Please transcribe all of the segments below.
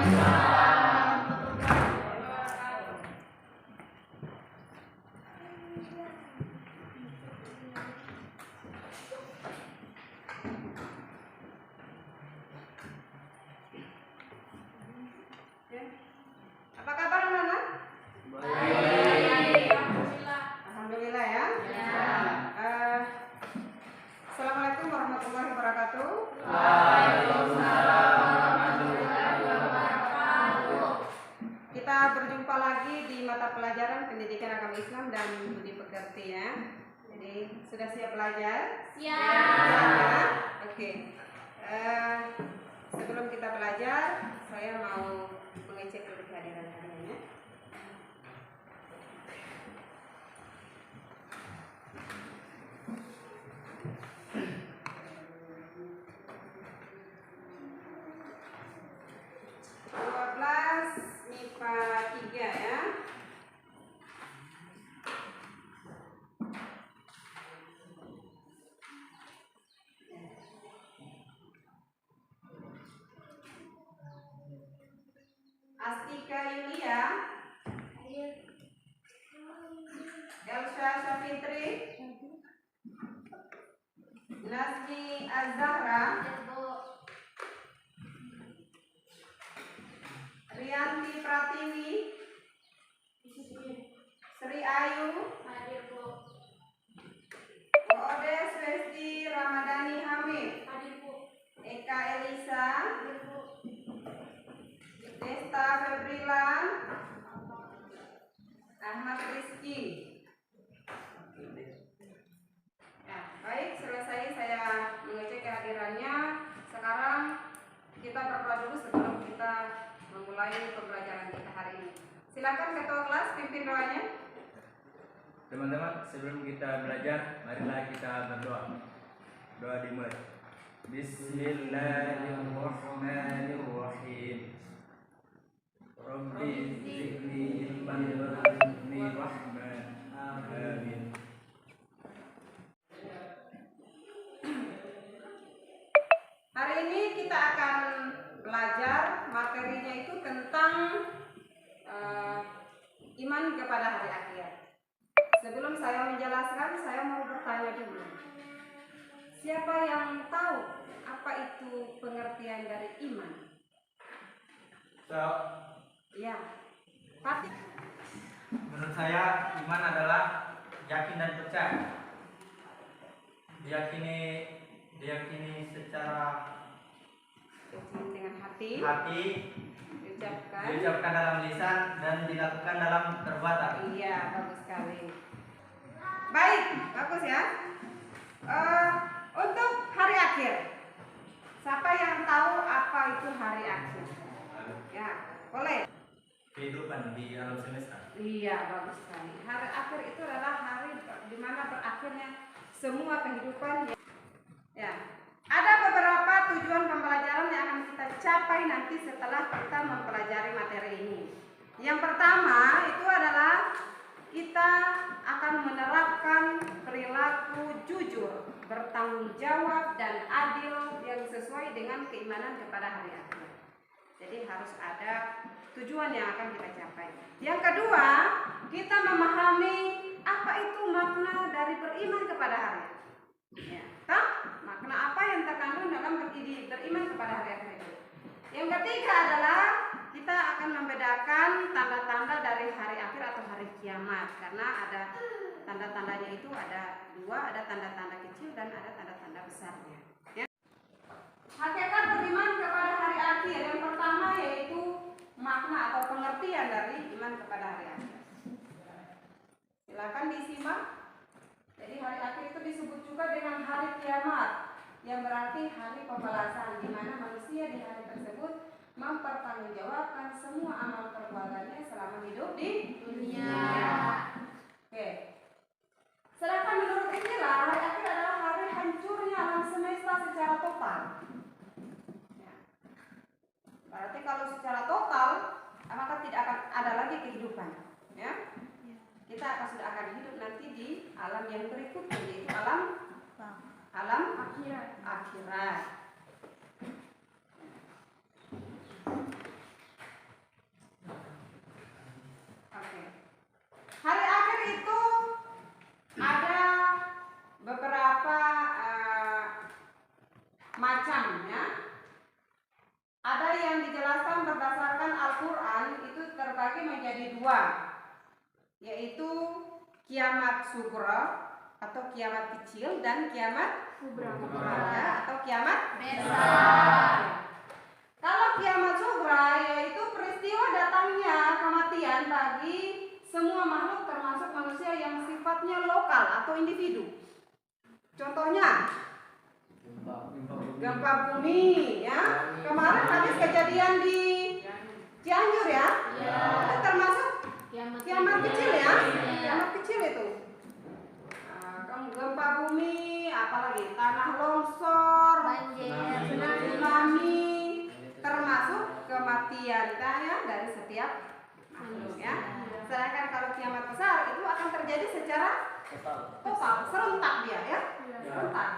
Apa kabar anak-anak? Baik. Alhamdulillah ya. Assalamualaikum warahmatullahi wabarakatuh. Waalaikumsalam warahmatullahi wabarakatuh. Kita berjumpa lagi di mata pelajaran Pendidikan Agama Islam dan Budi Pekerti ya. Jadi sudah siap belajar? Siap. Oke. Sebelum kita belajar, saya mau mengecek dulu kehadiran kalian ya. MIPA 3 ya. Astika Yulia, Elsa Syafitri, Nazmi Azahra, Rianti Pratiwi, Sri Ayu, Odes Westi Ramadhani Hamid, Eka Elisa, Desta Febrilan, Ahmad Rizky. Ya, baik, selesai saya mengecek kehadirannya. Sekarang kita berdoa dulu sebelum kita memulai pembelajaran kita hari ini. Silakan ketua kelas pimpin doanya. Teman-teman, sebelum kita belajar, marilah kita berdoa. Doa dimulai. Bismillahirrahmanirrahim. Rabbi zidni ilman warzuqni rahman. Amin. Hari ini kita akan belajar materinya itu tentang iman kepada hari akhir. Sebelum saya menjelaskan, saya mau bertanya dulu. Siapa yang tahu apa itu pengertian dari iman? Ya, Fatih. Menurut saya, iman adalah yakin dan percaya. Diyakini secara dengan hati, diucapkan dalam lisan dan dilakukan dalam perbuatan. Iya, bagus sekali. Baik, bagus ya. Untuk hari akhir, siapa yang tahu apa itu hari akhir? Ya, boleh. Kehidupan di alam semesta. Iya, bagus sekali. Hari akhir itu adalah hari di mana berakhirnya semua kehidupan. Ya, ada beberapa tujuan pembelajaran yang akan kita capai nanti setelah kita mempelajari materi ini. Yang pertama itu adalah kita akan menerapkan perilaku jujur, bertanggung jawab dan adil yang sesuai dengan keimanan kepada hari akhir. Jadi harus ada tujuan yang akan kita capai. Yang kedua, kita memahami apa itu makna dari beriman kepada hari akhir. Ya, makna apa yang terkandung dalam beriman kepada hari akhir itu. Yang ketiga adalah kita akan membedakan tanda-tanda dari hari akhir atau hari kiamat, karena ada tanda-tandanya itu ada dua, ada tanda-tanda kecil dan ada tanda-tanda besarnya. Ya. Hakikat beriman kepada hari akhir yang pertama yaitu makna atau pengertian dari iman kepada hari akhir. Silakan disimak. Jadi hari akhir itu disebut juga dengan hari kiamat, yang berarti hari pembalasan, di mana manusia di hari tersebut mempertanggungjawabkan semua amal perbuatannya selama hidup di dunia. Oke. Sedangkan menurut istilah, hari akhir adalah hari hancurnya alam semesta secara total. Ya. Berarti kalau secara total, maka tidak akan ada lagi kehidupan. Ya. Kita sudah akan hidup nanti di alam yang berikutnya, yaitu alam akhirat. menjadi dua, yaitu kiamat sughra atau kiamat kecil dan kiamat kubra atau kiamat besar. Kalau kiamat sughra yaitu peristiwa datangnya kematian bagi semua makhluk termasuk manusia yang sifatnya lokal atau individu. Contohnya gempa bumi ya. Kemarin habis kejadian di Cianjur ya. Itu termasuk kiamat kecil ya. Kiamat kecil itu. Gempa bumi, apalagi tanah longsor, tsunami, termasuk kematian ya dari setiap makhluk ya. Sedangkan kalau kiamat besar itu akan terjadi secara total, serentak dia ya. Serentak.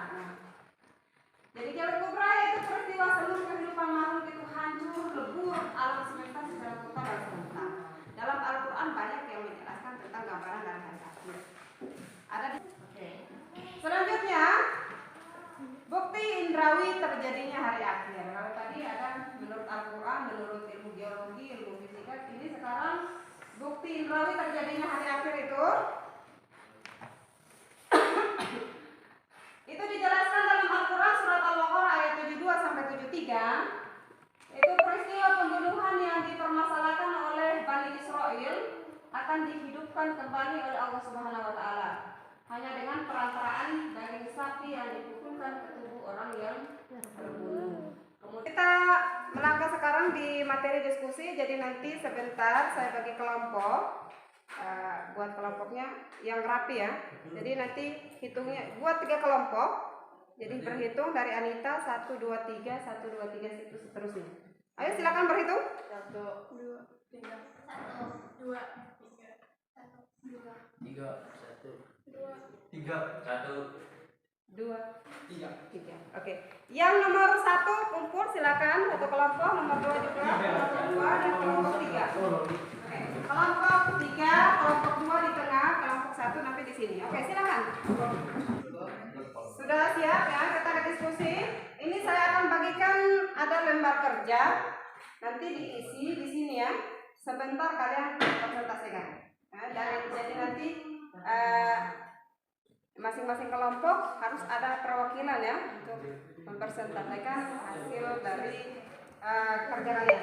Jadi kiamat kubra itu peristiwa seluruh kehidupan makhluk itu hancur, lebur, alam semesta secara total dan serentak. Dalam Al-Quran banyak yang menjelaskan tentang gambaran dari hari akhir. Ada di selanjutnya bukti indrawi terjadinya hari akhir. Kalau tadi ada menurut Al-Quran, menurut ilmu geologi, ilmu fisika, ini sekarang bukti indrawi terjadinya hari akhir itu dijelaskan dalam Al-Quran surat Al-Baqarah ayat 72 sampai 73. Itu peristiwa pembunuhan yang dipermasalahkan oleh Bani Israel akan dihidupkan kembali oleh Allah Subhanahu wa taala. Hanya dengan perantaraan daging sapi yang dipukulkan ke tubuh orang yang terbunuh. Kemudian kita melangkah sekarang di materi diskusi. Jadi nanti sebentar saya bagi kelompok, buat kelompoknya yang rapi ya. Jadi nanti hitungnya buat 3 kelompok. Jadi berhitung dari Anita 1 2 3 1 2 3 itu seterusnya. Ayo silakan berhitung. 1 2 3 1 2 3 1 2 3 1 tiga, 1 2 tiga. 3. Oke. Yang nomor 1 kumpul silakan satu kelompok, nomor 2 juga, kelompok 2 dan kelompok 3. Oke. Kelompok 3, kelompok 2 di tengah, kelompok 1 nanti di sini. Oke, silakan. Sudah siap ya kita ke diskusi. Ini saya akan bagikan ada lembar kerja. Nanti diisi di sini ya. Sebentar kalian presentasikan. Nah, jadi nanti masing-masing kelompok harus ada perwakilan ya untuk mempresentasikan hasil dari kerja kalian.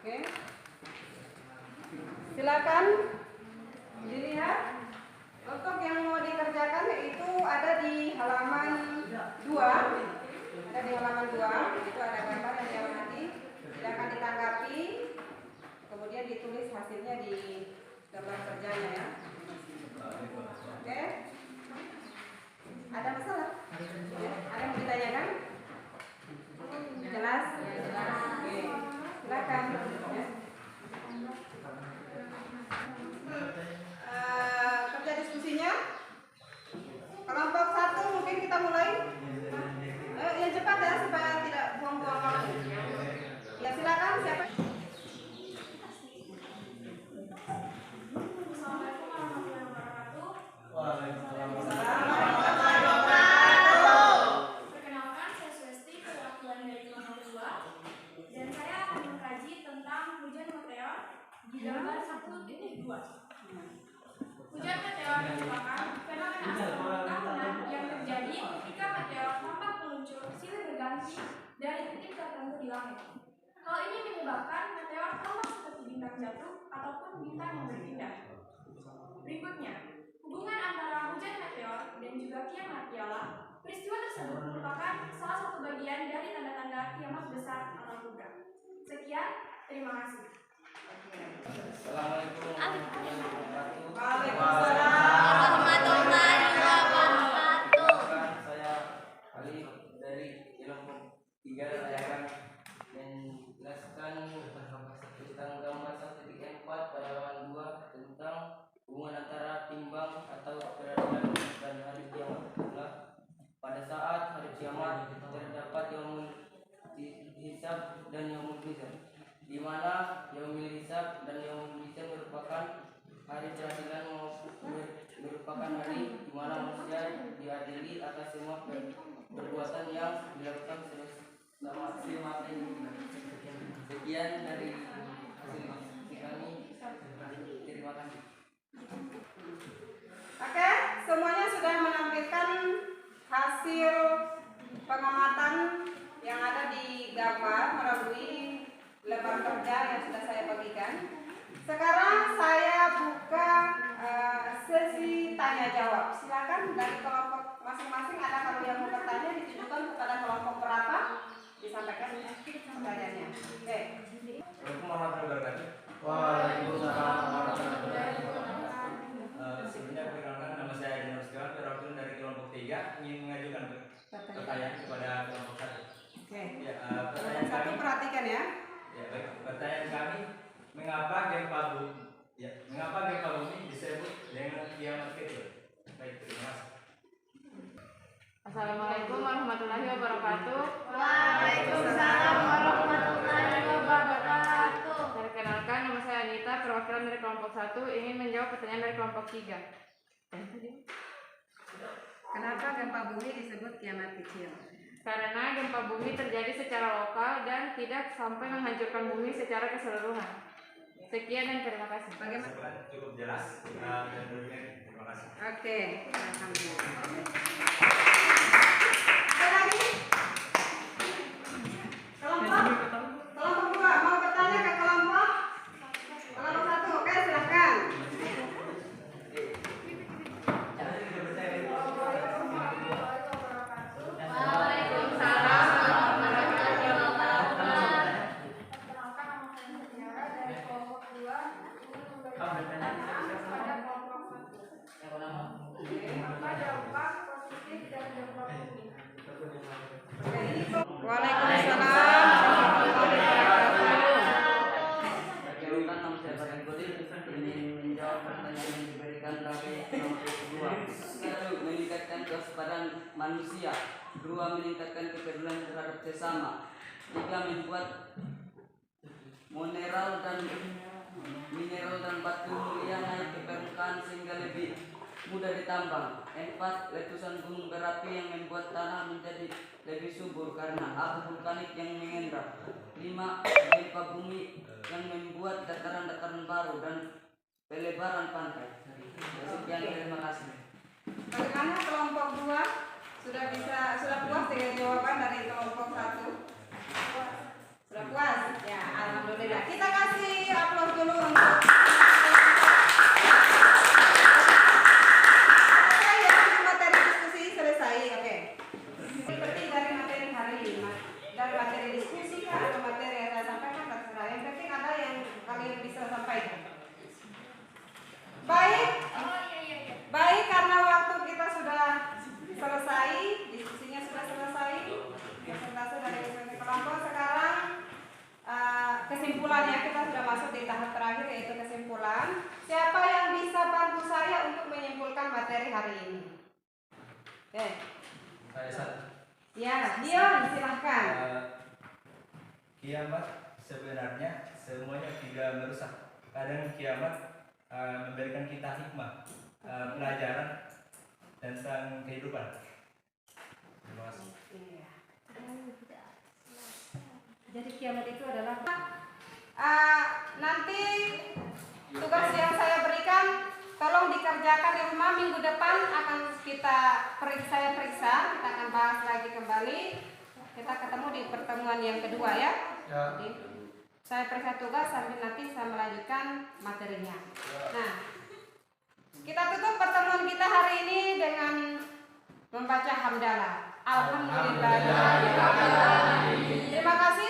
Oke. Silakan dilihat. Untuk yang mau dikerjakan itu ada di halaman 2. Ada di halaman 2. Itu ada gambar yang diamati. Silakan ditanggapi. Kemudian ditulis hasilnya di gambar kerjanya ya. Oke. Ada masalah? Ya. Ada yang mau ditanyakan? Jelas? Jelas. Oke. Silakan. Ya. Kerja diskusinya kelompok 1 mungkin kita mulai yang cepat ya supaya tidak buang-buang waktu. Ya silakan siapa? Assalamualaikum warahmatullahi wabarakatuh. Perkenalkan, saya Sulesti, perwakilan dari kelompok 2, dan saya akan mengkaji tentang hujan meteor di gambar 1.2. Hujan meteor merupakan fenomena astronomi tahunan yang terjadi ketika meteor tampak meluncur silih berganti dari titik tertentu di langit. Hal ini menyebabkan meteor tampak seperti bintang jatuh ataupun bintang yang berpindah. Berikutnya, hubungan antara hujan meteor dan juga kiamat ialah peristiwa tersebut merupakan salah satu bagian dari tanda-tanda kiamat besar atau kubra. Sekian, terima kasih. Assalamualaikum warahmatullahi wabarakatuh. Waalaikumsalam warahmatullahi wabarakatuh. Saya Ali dari kelompok 3. Saya akan menjelaskan tentang gambar 1.4 pada halaman 2 tentang hubungan antara timbang atau peradilan dan hari kiamat. Pada saat hari kiamat terdapat dan Yaumul Mizan, di mana Yaumul Hisab dan Yaumul Mizan merupakan hari peradilan, merupakan hari di mana manusia diadili atas semua perbuatan yang dilakukan selama ini. Sekian dari hasil diskusi kami. Terima kasih. Oke, semuanya sudah menampilkan hasil pengamatan yang ada di gambar melalui lembar kerja yang sudah saya bagikan. Sekarang saya buka sesi tanya jawab. Silakan dari kelompok masing-masing, ada kalau yang mau bertanya ditujukan kepada kelompok berapa, disampaikan pertanyaannya. Oke. Assalamualaikum warahmatullahi wabarakatuh. Waalaikumsalam warahmatullahi wabarakatuh. Sebelumnya perkenalkan, nama saya Jenderal Setiawan, perwakilan dari kelompok 3 ingin mengajukan pertanyaan kepada kelompok 1. Oke. Ya, pertanyaan Satu kami. perhatikan ya. Ya, baik. Pertanyaan kami, mengapa gempa bumi disebut dengan kiamat kecil? Baik, terima kasih. Assalamualaikum warahmatullahi wabarakatuh. Waalaikumsalam warahmatullahi wabarakatuh. Perkenalkan, nama saya Anita, perwakilan dari kelompok 1 ingin menjawab pertanyaan dari kelompok 3. Kenapa gempa bumi disebut kiamat kecil? Karena gempa bumi terjadi secara lokal dan tidak sampai menghancurkan bumi secara keseluruhan. Sekian dan terima kasih. Bagaimana? Cukup jelas dan berikutnya. Terima kasih. Oke, alhamdulillah. Ada lagi? Kelompok 2 mau bertanya ke kelompok 1. Oke, silakan. Waalaikumsalam warahmatullahi wabarakatuh. Perkenalkan, nama saya Mutiara dari kelompok 2 ingin memberikan pertanyaan kepada kelompok 1. Apa dampak positif dari gempa bumi? Waalaikumsalam warahmatullahi wabarakatuh. Perkenalkan, nama saya Badan Godil, ingin menjawab pertanyaan yang diberikan dari kelompok 2. 1. Meningkatkan kewaspadaan manusia. 2. Meningkatkan kepedulian terhadap sesama. 3. Membuat mineral dan batu mulia naik ke permukaan sehingga lebih mudah ditambang. 4. Letusan gunung berapi yang membuat tanah menjadi lebih subur karena abu vulkanik yang mengendap. 5. Gempa bumi yang membuat dataran-dataran baru dan pelebaran pantai. Sekian, terima kasih. Bagaimana kelompok 2? Sudah puas dengan jawaban dari kelompok 1? Sudah puas? Ya, alhamdulillah. Kita kasih aplaus dulu untuk materi diskusi selesai. Oke. Seperti dari materi hari ini, dari materi diskusi atau materi yang saya sampaikan terserah. Yang penting ada yang kalian bisa sampaikan. Baik, karena waktu kita sudah selesai, diskusinya sudah selesai, presentasi dari masing-masing kelompok. Sekarang kesimpulannya, kita sudah masuk di tahap terakhir, yaitu kesimpulan. Siapa yang bisa bantu saya untuk menyimpulkan materi hari ini? Oke. Saya satu. Ya, Dion, silahkan. Kiamat sebenarnya semuanya tidak merusak. Kadang kiamat memberikan kita hikmah, pelajaran tentang kehidupan. Terima kasih. Iya. Jadi kiamat itu adalah nanti tugas yang saya berikan tolong dikerjakan di rumah. Minggu depan akan saya periksa, kita akan bahas lagi kembali. Kita ketemu di pertemuan yang kedua ya. Jadi, saya periksa tugas sambil nanti saya melanjutkan materinya. Nah, kita tutup pertemuan kita hari ini dengan membaca hamdalah. Alhamdulillah. Terima kasih